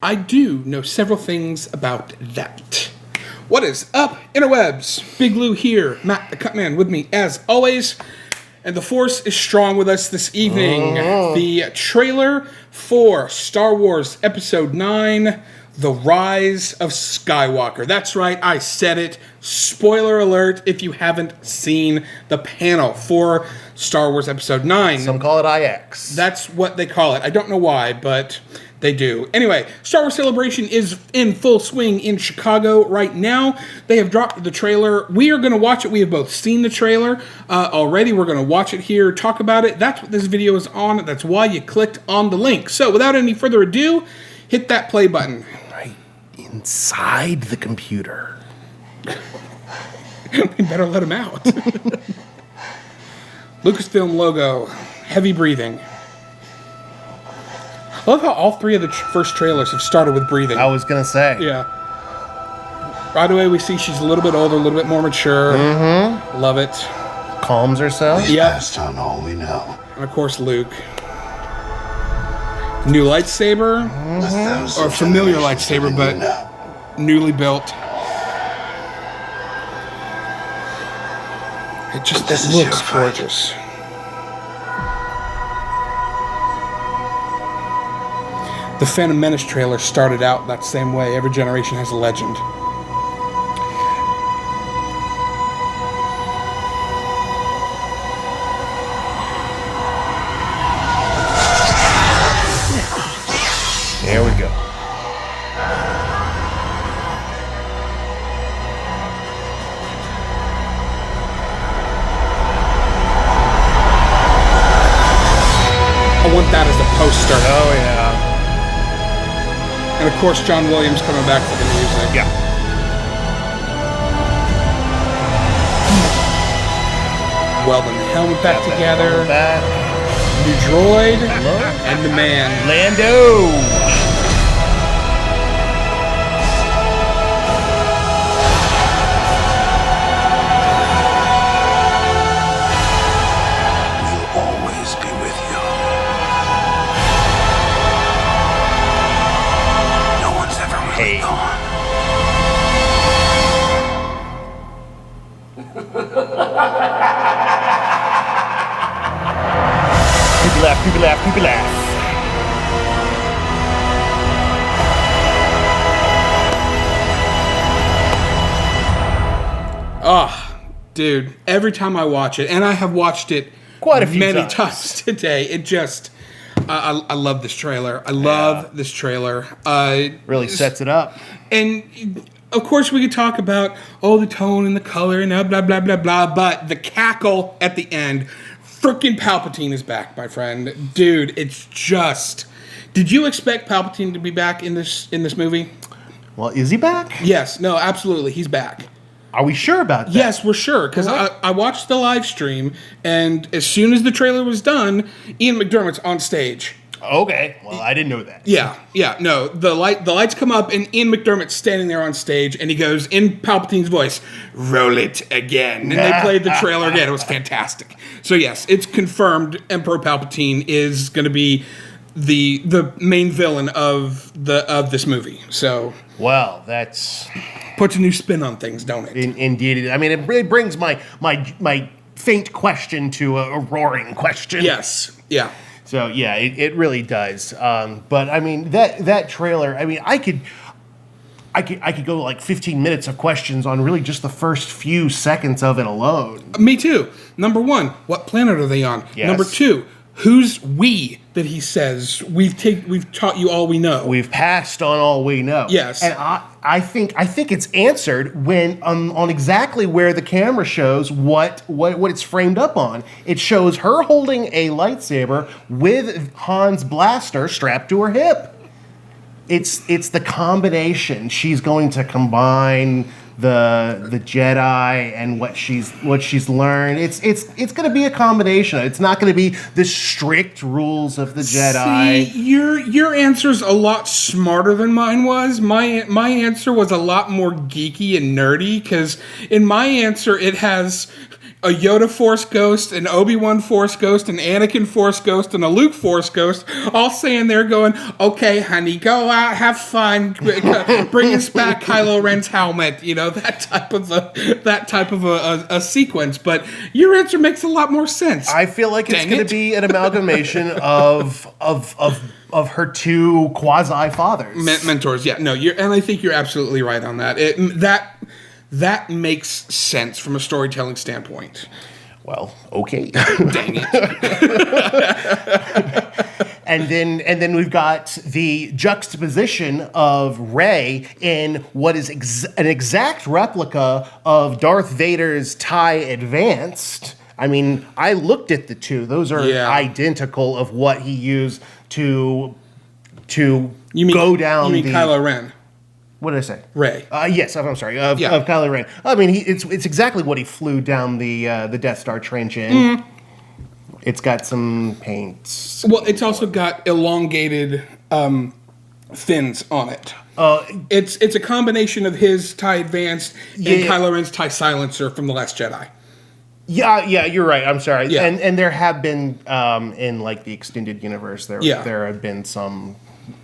I do know several things about that. What is up, interwebs? Big Lou here, Matt the Cutman with me as always. And the Force is strong with us this evening. The trailer for Star Wars Episode 9, The Rise of Skywalker. That's right, I said it. Spoiler alert if you haven't seen the panel for Star Wars Episode 9. Some call it IX. That's what they call it. I don't know why, but they do. Anyway, Star Wars Celebration is in full swing in Chicago right now. They have dropped the trailer. We are going to watch it. We have both seen the trailer already. We're going to watch it here, talk about it. That's what this video is on. That's why you clicked on the link. So without any further ado, hit that play button. Right inside the computer. We better let him out. Lucasfilm logo. Heavy breathing. I love how all three of the first trailers have started with breathing. I was going to say. Yeah. Right away, we see she's a little bit older, a little bit more mature. Mm-hmm. Love it. Calms herself. Yeah. Passed on all we know. And of course, Luke. New lightsaber. Mm-hmm. Or a familiar lightsaber, but newly built. It just looks gorgeous. The Phantom Menace trailer started out that same way. Every generation has a legend. There we go. I want that as a poster. Oh, yeah. And of course, John Williams coming back for the music. Yeah. Welding the helmet back together. Back. New droid. And the man. Lando. We'll always be with you. No one's ever really gone. People laugh, people laugh, people laugh. Oh, dude. Every time I watch it, and I have watched it Quite a few many times today, it just... I love this trailer. I love this trailer. Really sets it up. And of course, we could talk about the tone and the color and blah blah blah blah. But the cackle at the end, freaking Palpatine is back, my friend. Dude, it's just. Did you expect Palpatine to be back in this movie? Well, is he back? Yes. No. Absolutely, he's back. Are we sure about that? Yes, we're sure, because I watched the live stream, and as soon as the trailer was done, Ian McDermott's on stage. Okay. Well, I didn't know that. Yeah, no. The lights come up, and Ian McDermott's standing there on stage, and he goes, in Palpatine's voice, "Roll it again." And they played the trailer again. It was fantastic. So yes, it's confirmed Emperor Palpatine is going to be the main villain of this movie. So Well, that's... puts a new spin on things, don't it? Indeed. I mean, it brings my faint question to a roaring question. Yes. Yeah. So yeah, it really does. But I mean that trailer. I mean, I could go like 15 minutes of questions on really just the first few seconds of it alone. Me too. Number one, what planet are they on? Yes. Number two, who's we that he says we've taught you all we know? We've passed on all we know. Yes. And I think it's answered when on exactly where the camera shows what it's framed up on. It shows her holding a lightsaber with Han's blaster strapped to her hip. It's the combination. She's going to combine the Jedi and what she's learned. It's going to be a combination. It's not going to be the strict rules of the Jedi. See, your answer's a lot smarter than mine was. My answer was a lot more geeky and nerdy, because in my answer it has a Yoda Force Ghost, an Obi-Wan Force Ghost, an Anakin Force Ghost, and a Luke Force Ghost, all saying they're going, okay, honey, go out, have fun, bring us back Kylo Ren's helmet, that type of a sequence. But your answer makes a lot more sense. I feel like it's going to be an amalgamation of her two quasi fathers, mentors. Yeah, no, and I think you're absolutely right on that. That makes sense from a storytelling standpoint. Well, okay. Dang it. And then we've got the juxtaposition of Rey in what is an exact replica of Darth Vader's TIE Advanced. I mean, I looked at the two; those are identical of what he used to go down. You mean Kylo Ren? What did I say? Rey. Yes, I'm sorry. Of Kylo Ren. I mean, it's exactly what he flew down the Death Star trench in. Mm. It's got some paint. Well, it's also got elongated fins on it. It's a combination of his TIE Advanced and Kylo Ren's TIE Silencer from The Last Jedi. Yeah, you're right. I'm sorry. Yeah. And there have been in like the extended universe there have been some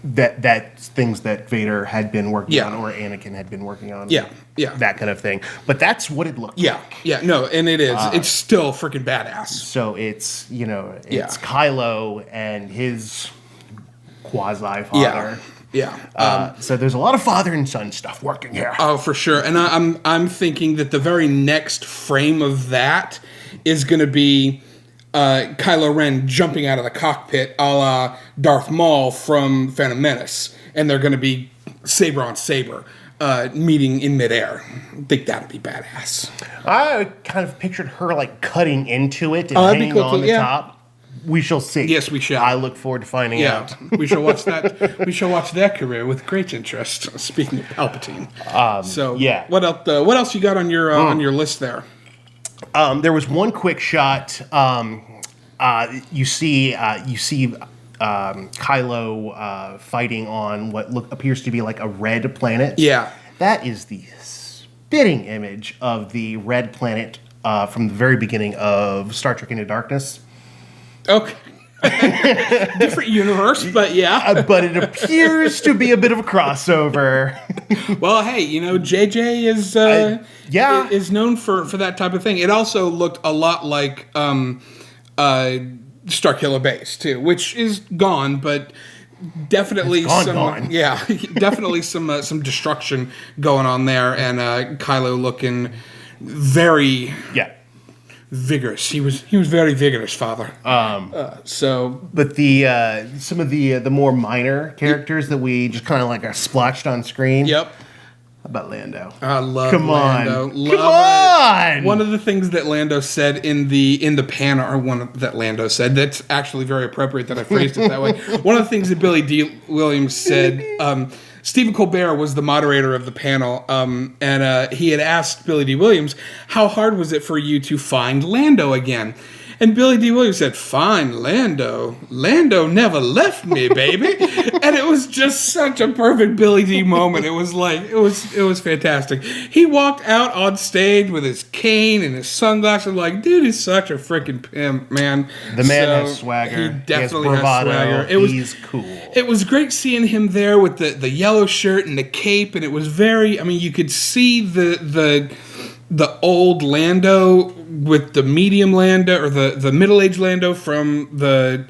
that things that Vader had been working on or Anakin had been working on. Yeah. That kind of thing. But that's what it looked like. Yeah, no, and it is. It's still freaking badass. So it's Kylo and his quasi father. Yeah. So there's a lot of father and son stuff working here. Oh, for sure. And I'm thinking that the very next frame of that is going to be Kylo Ren jumping out of the cockpit a la Darth Maul from Phantom Menace. And they're going to be saber on saber meeting in midair. I think that would be badass. I kind of pictured her like cutting into it and hanging on the top. We shall see. Yes, we shall. I look forward to finding out. We shall watch that. We shall watch that career with great interest. Speaking of Palpatine, what else? What else you got on your list there? There was one quick shot. You see Kylo fighting on what appears to be like a red planet. Yeah, that is the spitting image of the red planet from the very beginning of Star Trek Into Darkness. Okay. Different universe, but yeah. But it appears to be a bit of a crossover. Well, hey, JJ is known for that type of thing. It also looked a lot like Starkiller Base too, which is gone, but definitely gone. Yeah, definitely some destruction going on there, and Kylo looking very vigorous. He was very vigorous, father. But some of the more minor characters that we just kind of like are splotched on screen. Yep. How about Lando? I love Lando. Come on! One of the things that Lando said in the panel, that's actually very appropriate that I phrased it that way. One of the things that Billy D. Williams said. Stephen Colbert was the moderator of the panel, and he had asked Billy D. Williams, how hard was it for you to find Lando again? And Billy D. Williams said, find Lando? Lando never left me, baby. And it was just such a perfect Billy D. moment. It was fantastic. He walked out on stage with his cane and his sunglasses, like, dude, he's such a freaking pimp, man. The man has swagger. He definitely has swagger. He's cool. It was great seeing him there with the yellow shirt and the cape, and it was very, you could see the old Lando with the medium Lando or the middle-aged Lando from the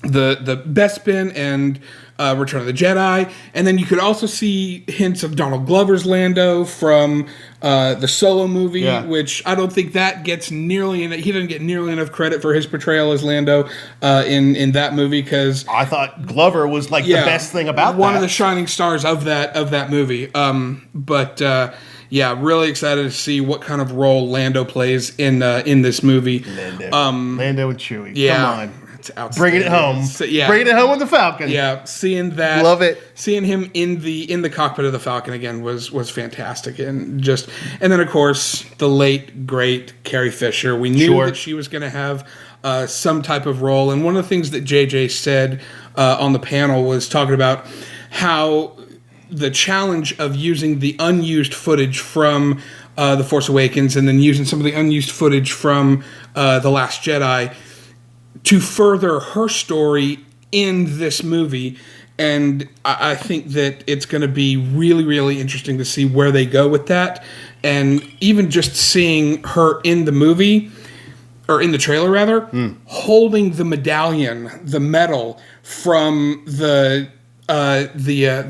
Bespin and Return of the Jedi, and then you could also see hints of Donald Glover's Lando from the Solo movie, which I don't think that gets he doesn't get nearly enough credit for his portrayal as Lando in that movie, because I thought Glover was like the best thing about one of the shining stars of that movie. Really excited to see what kind of role Lando plays in this movie. Lando and Chewie. Yeah, come on. Bringing it home. Bringing it home with the Falcon. Yeah, seeing that. Love it. Seeing him in the cockpit of the Falcon again was fantastic, and then of course the late great Carrie Fisher. We knew that she was going to have some type of role, and one of the things that JJ said on the panel was talking about how the challenge of using the unused footage from The Force Awakens, and then using some of the unused footage from The Last Jedi to further her story in this movie. And I think that it's going to be really, really interesting to see where they go with that. And even just seeing her in the movie, or in the trailer rather, holding the medallion, the medal from the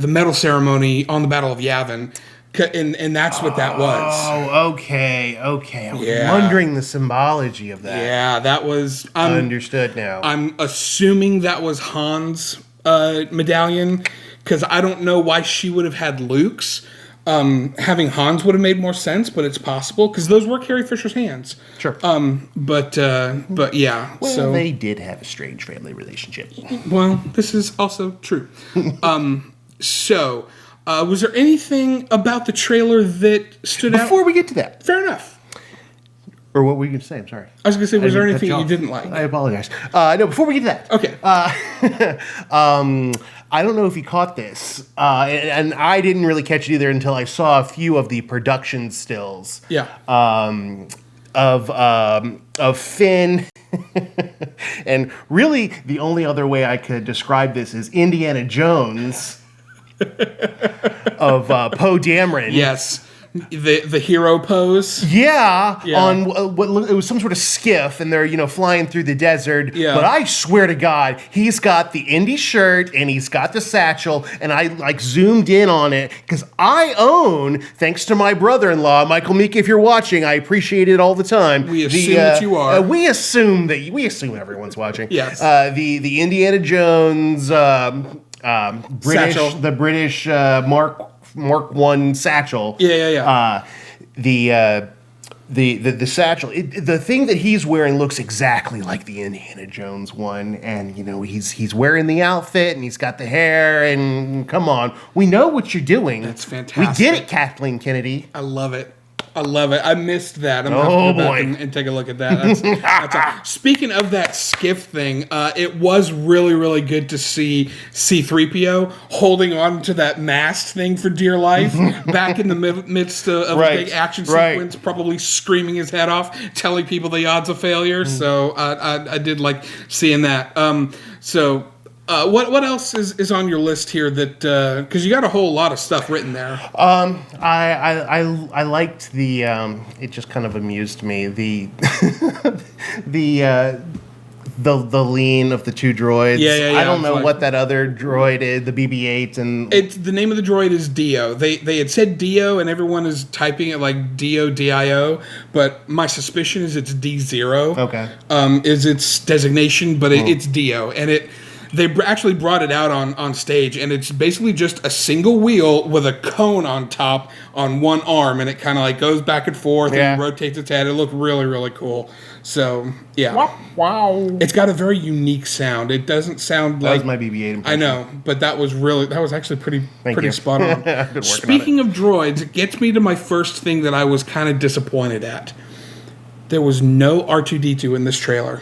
medal ceremony on the Battle of Yavin. And that's what that was. Oh, okay. I was wondering the symbology of that. Yeah, that was... Understood now. I'm assuming that was Han's medallion, because I don't know why she would have had Luke's. Having Han's would have made more sense, but it's possible, because those were Carrie Fisher's hands. Sure. But yeah. Well, so they did have a strange family relationship. Well, this is also true. So... was there anything about the trailer that stood out? Before we get to that. Fair enough. Or what were you going to say? I'm sorry. I was going to say, was there anything you didn't like? I apologize. No, before we get to that. Okay. I don't know if you caught this, and I didn't really catch it either until I saw a few of the production stills. Yeah. Of Finn. And really, the only other way I could describe this is Indiana Jones of Poe Dameron. Yes. The hero pose. Yeah, Yeah. on what it was some sort of skiff, and they're flying through the desert. Yeah. But I swear to God, he's got the Indy shirt and he's got the satchel, and I zoomed in on it because I own, thanks to my brother-in-law Michael Meek. If you're watching, I appreciate it all the time. We assume that you are. We assume everyone's watching. Yes. The Indiana Jones British, Satchel. the British Mark I satchel. Yeah. The satchel. The thing that he's wearing looks exactly like the Indiana Jones one, and he's wearing the outfit and he's got the hair. And come on, we know what you're doing. That's fantastic. We get it, Kathleen Kennedy. I love it. I missed that. I'm going to have to go back and take a look at that. That's Speaking of that skiff thing, it was really, really good to see C-3PO holding on to that mast thing for dear life back in the midst of a big action sequence, probably screaming his head off, telling people the odds of failure. So I did like seeing that. What else is on your list here that because you got a whole lot of stuff written there? I liked the it just kind of amused me the the lean of the two droids. Yeah. I don't know what that other droid is, the BB-8, and the name of the droid is Dio. They had said Dio, and everyone is typing it like Dio, D-I-O, but my suspicion is it's D0. Okay. Is its designation, but it's Dio, and they actually brought it out on stage, and it's basically just a single wheel with a cone on top on one arm, and it kind of like goes back and forth and rotates its head. It looked really, really cool. So, yeah. Wow. It's got a very unique sound. It doesn't sound like... That was my BB-8 impression. I know, but that was actually pretty spot on. Speaking of droids, it gets me to my first thing that I was kind of disappointed at. There was no R2-D2 in this trailer,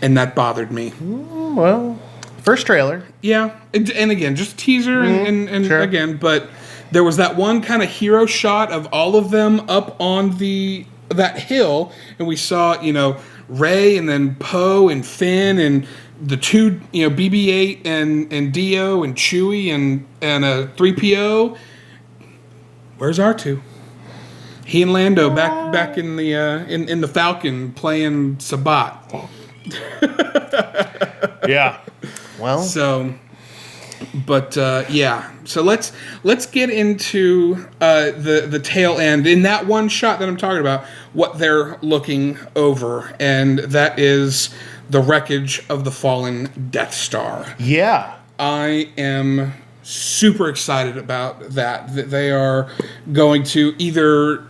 and that bothered me. Well... First trailer. Yeah, and again, just teaser and sure. Again, but there was that one kind of hero shot of all of them up on that hill, and we saw, Rey and then Poe and Finn and the two, BB-8 and Dio and Chewie and a 3PO. Where's R2? He and Lando back in the in the Falcon playing Sabat. Yeah. Well. So, but yeah. So let's get into the tail end in that one shot that I'm talking about. What they're looking over, and that is the wreckage of the fallen Death Star. Yeah. I am super excited about that. That they are going to either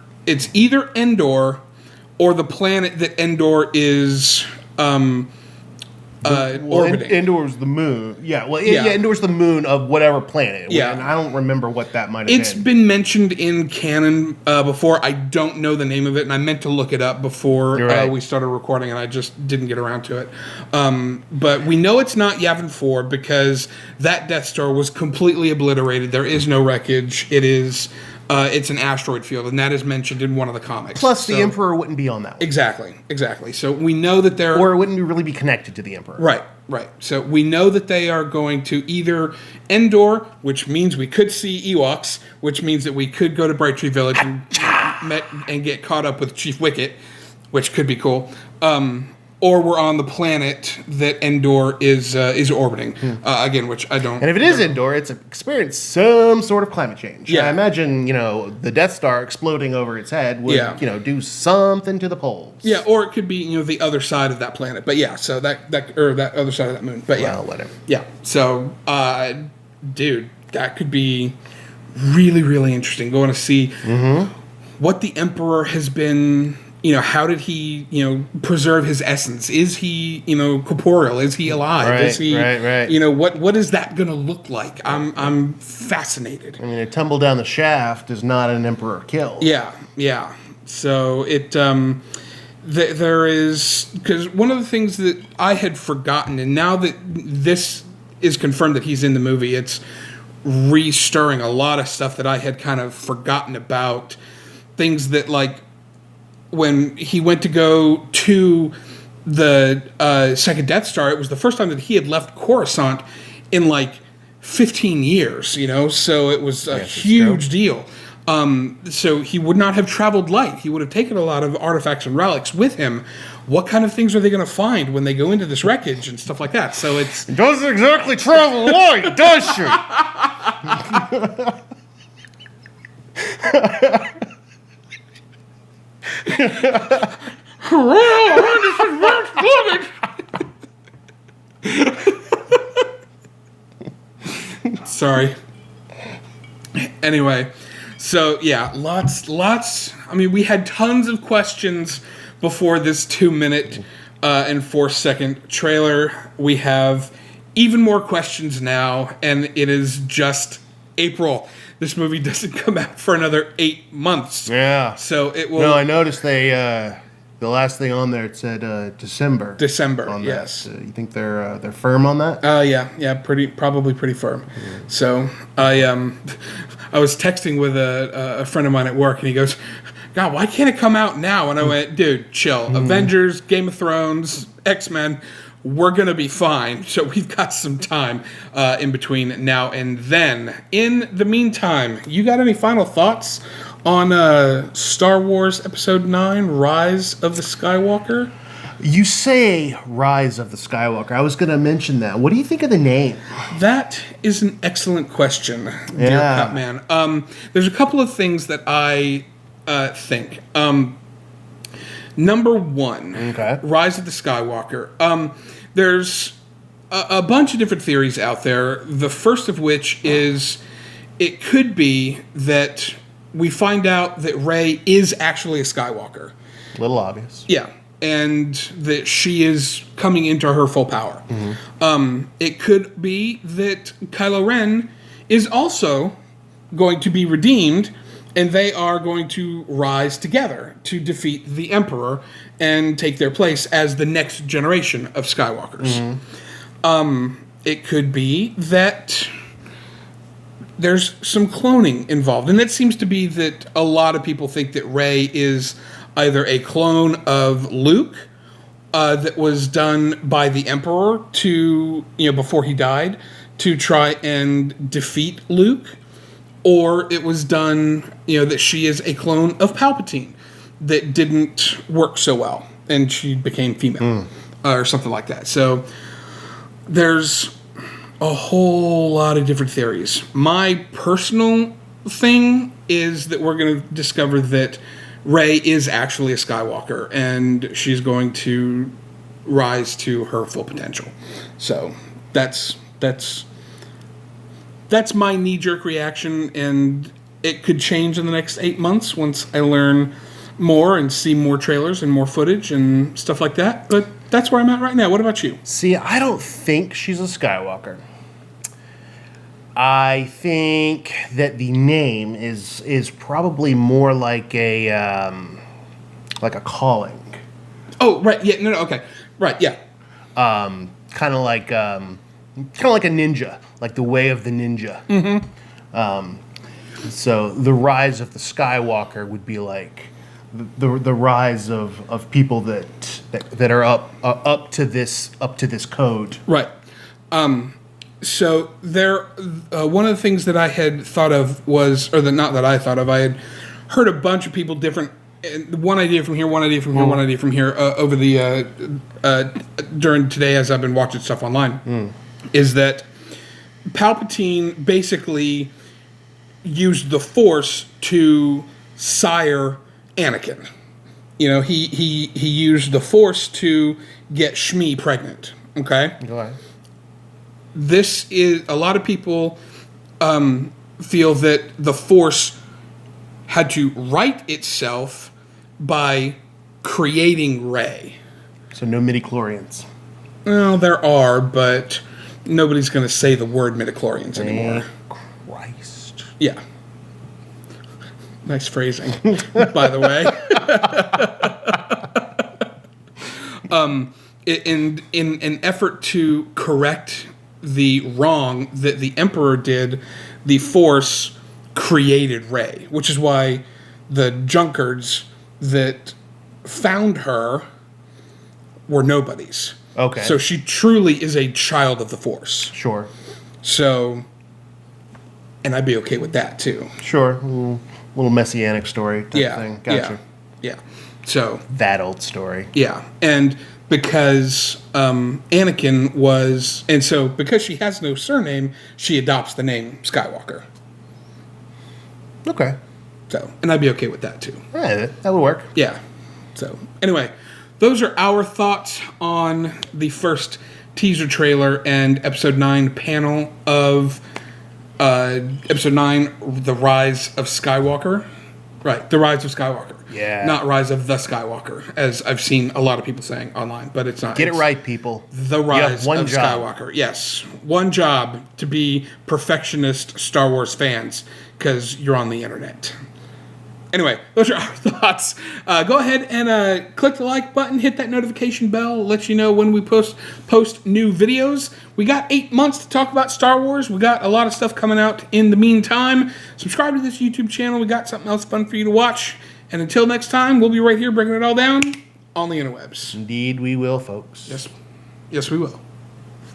Endor or the planet that Endor is. Orbiting. Endor's the moon. Yeah, Endor's the moon of whatever planet. Yeah. And I don't remember what that might have been. It's been mentioned in canon before. I don't know the name of it, and I meant to look it up before we started recording, and I just didn't get around to it. But we know it's not Yavin 4 because that Death Star was completely obliterated. There is no wreckage. It is It's an asteroid field, and that is mentioned in one of the comics. Plus, the Emperor wouldn't be on that one. Exactly. So we know that they're... Or it wouldn't really be connected to the Emperor. Right. So we know that they are going to either Endor, which means we could see Ewoks, which means that we could go to Bright Tree Village and get caught up with Chief Wicket, which could be cool. Or we're on the planet that Endor is orbiting. Again, which I don't... And if it is Endor, it's experienced some sort of climate change. Yeah. I imagine, the Death Star exploding over its head would, do something to the poles. Yeah, or it could be, the other side of that planet. But yeah, so that other side of that moon. But yeah. Well, whatever. Yeah. So, dude, that could be really, really interesting. Going to see what the Emperor has been... how did he, preserve his essence? Is he, corporeal? Is he alive? Right, is he, right. What is that going to look like? I'm fascinated. I mean, a tumble down the shaft is not an Emperor kill. Yeah. So there is, because one of the things that I had forgotten, and now that this is confirmed that he's in the movie, it's re-stirring a lot of stuff that I had kind of forgotten about. Things that, like, when he went to go to the second Death Star, it was the first time that he had left Coruscant in like 15 years, so it was a huge deal. So he would not have traveled light. He would have taken a lot of artifacts and relics with him. What kind of things are they going to find when they go into this wreckage and stuff like that? So it doesn't exactly travel light, does she? Sorry. Anyway, so yeah, lots. I mean, we had tons of questions before this 2-minute and 4-second trailer. We have even more questions now, and it is just April. This movie doesn't come out for another 8 months. Yeah. So it will... No, I noticed they, the last thing on there, it said December. December, on yes. That. You think they're firm on that? Yeah, probably pretty firm. Mm-hmm. So I was texting with a friend of mine at work, and he goes, God, why can't it come out now? And I went, dude, chill. Avengers, Game of Thrones, X-Men... We're going to be fine, so we've got some time in between now and then. In the meantime, you got any final thoughts on Star Wars Episode 9, Rise of the Skywalker? You say Rise of the Skywalker. I was going to mention that. What do you think of the name? That is an excellent question, dear Cutman. There's a couple of things that I think. Number one, Rise of the Skywalker. There's a bunch of different theories out there. The first of which is it could be that we find out that Rey is actually a Skywalker. A little obvious. Yeah, and that she is coming into her full power. It could be that Kylo Ren is also going to be redeemed, and they are going to rise together to defeat the Emperor and take their place as the next generation of Skywalkers. It could be that there's some cloning involved. And it seems to be that a lot of people think that Rey is either a clone of Luke that was done by the Emperor to, before he died, to try and defeat Luke, or it was done, that she is a clone of Palpatine that didn't work so well, and she became female, or something like that. So there's a whole lot of different theories. My personal thing is that we're going to discover that Rey is actually a Skywalker, and she's going to rise to her full potential. So that's my knee-jerk reaction, and it could change in the next 8 months once I learn more and see more trailers and more footage and stuff like that. But that's where I'm at right now. What about you? See, I don't think she's a Skywalker. I think that the name is probably more like a calling. Oh, right. Yeah. No. Okay. Right. Yeah. Kind of like a ninja, like the way of the ninja. So the rise of the Skywalker would be like the rise of people that are up to this code. Right. So there, one of the things that I had thought of was, not that I thought of, I had heard a bunch of people different, one idea from here, one idea from here, one idea from here, over the during today as I've been watching stuff online, is that Palpatine basically used the Force to sire Anakin. You know, he used the Force to get Shmi pregnant. Okay. Go ahead. This is, a lot of people feel that the Force had to right itself by creating Rey. So no midichlorians. Well, there are, but nobody's going to say the word midichlorians anymore. Christ. Yeah. Nice phrasing, by the way. In an effort to correct the wrong that the Emperor did, the Force created Rey, which is why the Junkards that found her were nobodies. Okay. So she truly is a child of the Force. Sure. So, and I'd be okay with that too. Sure. Little messianic story type thing. Gotcha. Yeah. So that old story. yeah, and because Anakin was, and so because she has no surname, she adopts the name Skywalker. Okay. So, and I'd be okay with that too. Yeah, that would work. Yeah. So, anyway, those are our thoughts on the first teaser trailer and Episode 9 panel of Episode 9, The Rise of Skywalker. Right, The Rise of Skywalker. Yeah. Not Rise of the Skywalker, as I've seen a lot of people saying online, but it's not. Get it It's right, people. The Rise one of job. Skywalker. Yes. One job, to be perfectionist Star Wars fans, because you're on the internet. Anyway, those are our thoughts. Go ahead and click the like button, hit that notification bell, let you know when we post new videos. We got 8 months to talk about Star Wars. We got a lot of stuff coming out in the meantime. Subscribe to this YouTube channel. We got something else fun for you to watch. And until next time, we'll be right here breaking it all down on the interwebs. Indeed we will, folks. Yes, we will.